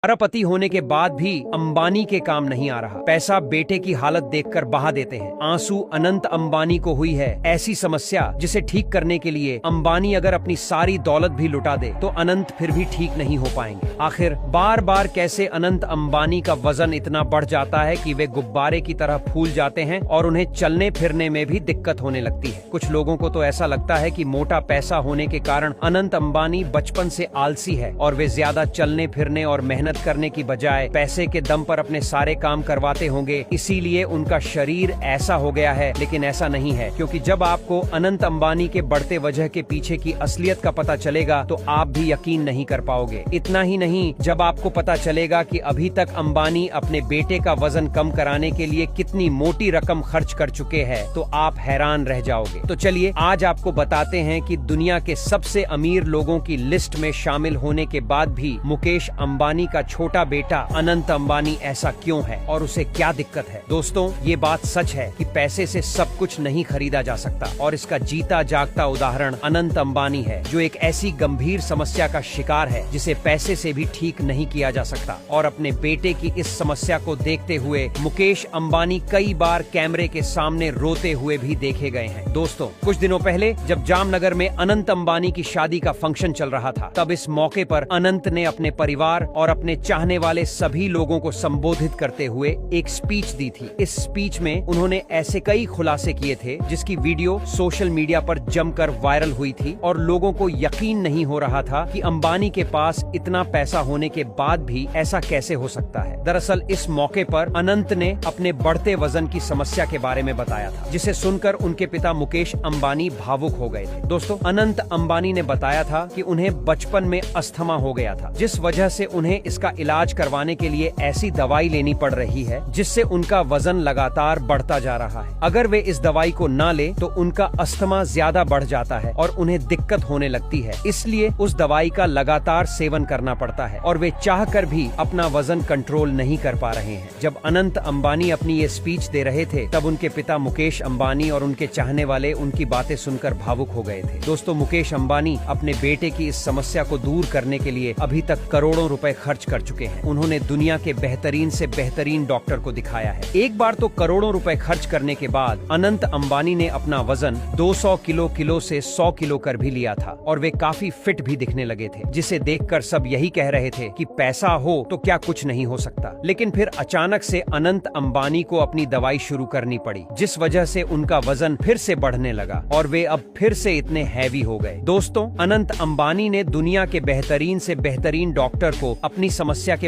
अरबपति होने के बाद भी अंबानी के काम नहीं आ रहा। पैसा बेटे की हालत देखकर बहा देते हैं। आंसू अनंत अंबानी को हुई है ऐसी समस्या जिसे ठीक करने के लिए अंबानी अगर अपनी सारी दौलत भी लुटा दे तो अनंत फिर भी ठीक नहीं हो पाएंगे। आखिर बार बार कैसे अनंत अंबानी का वजन इतना बढ़ जाता है कि वे गुब्बारे की तरह फूल जाते हैं और उन्हें चलने फिरने में भी दिक्कत होने लगती है। कुछ लोगों को तो ऐसा लगता है कि मोटा पैसा होने के कारण अनंत अंबानी बचपन से आलसी है और वे ज्यादा चलने फिरने और मेहनत करने की बजाय पैसे के दम पर अपने सारे काम करवाते होंगे, इसीलिए उनका शरीर ऐसा हो गया है। लेकिन ऐसा नहीं है, क्योंकि जब आपको अनंत अंबानी के बढ़ते वजह के पीछे की असलियत का पता चलेगा तो आप भी यकीन नहीं कर पाओगे। इतना ही नहीं, जब आपको पता चलेगा कि अभी तक अंबानी अपने बेटे का वजन कम कराने के लिए कितनी मोटी रकम खर्च कर चुके हैं तो आप हैरान रह जाओगे। तो चलिए आज आपको बताते हैं कि दुनिया के सबसे अमीर लोगों की लिस्ट में शामिल होने के बाद भी मुकेश अंबानी का छोटा बेटा अनंत अंबानी ऐसा क्यों है और उसे क्या दिक्कत है। दोस्तों, ये बात सच है कि पैसे से सब कुछ नहीं खरीदा जा सकता और इसका जीता जागता उदाहरण अनंत अंबानी है, जो एक ऐसी गंभीर समस्या का शिकार है जिसे पैसे से भी ठीक नहीं किया जा सकता। और अपने बेटे की इस समस्या को देखते हुए मुकेश अंबानी कई बार कैमरे के सामने रोते हुए भी देखे गए हैं। दोस्तों, कुछ दिनों पहले जब जामनगर में अनंत अंबानी की शादी का फंक्शन चल रहा था, तब इस मौके पर अनंत ने अपने परिवार और अपने चाहने वाले सभी लोगों को संबोधित करते हुए एक स्पीच दी थी। इस स्पीच में उन्होंने ऐसे कई खुलासे किए थे जिसकी वीडियो सोशल मीडिया पर जमकर वायरल हुई थी और लोगों को यकीन नहीं हो रहा था कि अंबानी के पास इतना पैसा होने के बाद भी ऐसा कैसे हो सकता है। दरअसल इस मौके पर अनंत ने अपने बढ़ते वजन की समस्या के बारे में बताया था, जिसे सुनकर उनके पिता मुकेश अंबानी भावुक हो गए थे। दोस्तों, अनंत अंबानी ने बताया था कि उन्हें बचपन में अस्थमा हो गया था, जिस वजह से उन्हें इसका इलाज करवाने के लिए ऐसी दवाई लेनी पड़ रही है जिससे उनका वजन लगातार बढ़ता जा रहा है। अगर वे इस दवाई को ना ले तो उनका अस्थमा ज्यादा बढ़ जाता है और उन्हें दिक्कत होने लगती है, इसलिए उस दवाई का लगातार सेवन करना पड़ता है और वे चाहकर भी अपना वजन कंट्रोल नहीं कर पा रहे हैं। जब अनंत अंबानी अपनी ये स्पीच दे रहे थे तब उनके पिता मुकेश अंबानी और उनके चाहने वाले उनकी बातें सुनकर भावुक हो गए थे। दोस्तों, मुकेश अंबानी अपने बेटे की इस समस्या को दूर करने के लिए अभी तक करोड़ों रुपए खर्च कर चुके हैं। उन्होंने दुनिया के बेहतरीन से बेहतरीन डॉक्टर को दिखाया है। एक बार तो करोड़ों रुपए खर्च करने के बाद अनंत अंबानी ने अपना वजन 200 किलो से 100 किलो कर भी लिया था और वे काफी फिट भी दिखने लगे थे, जिसे देखकर सब यही कह रहे थे कि पैसा हो तो क्या कुछ नहीं हो सकता। लेकिन फिर अचानक से अनंत अंबानी को अपनी दवाई शुरू करनी पड़ी, जिस वजह से उनका वजन फिर से बढ़ने लगा और वे अब फिर से इतने हैवी हो गए। दोस्तों, अनंत अंबानी ने दुनिया के बेहतरीन से बेहतरीन डॉक्टर को अपनी समस्या के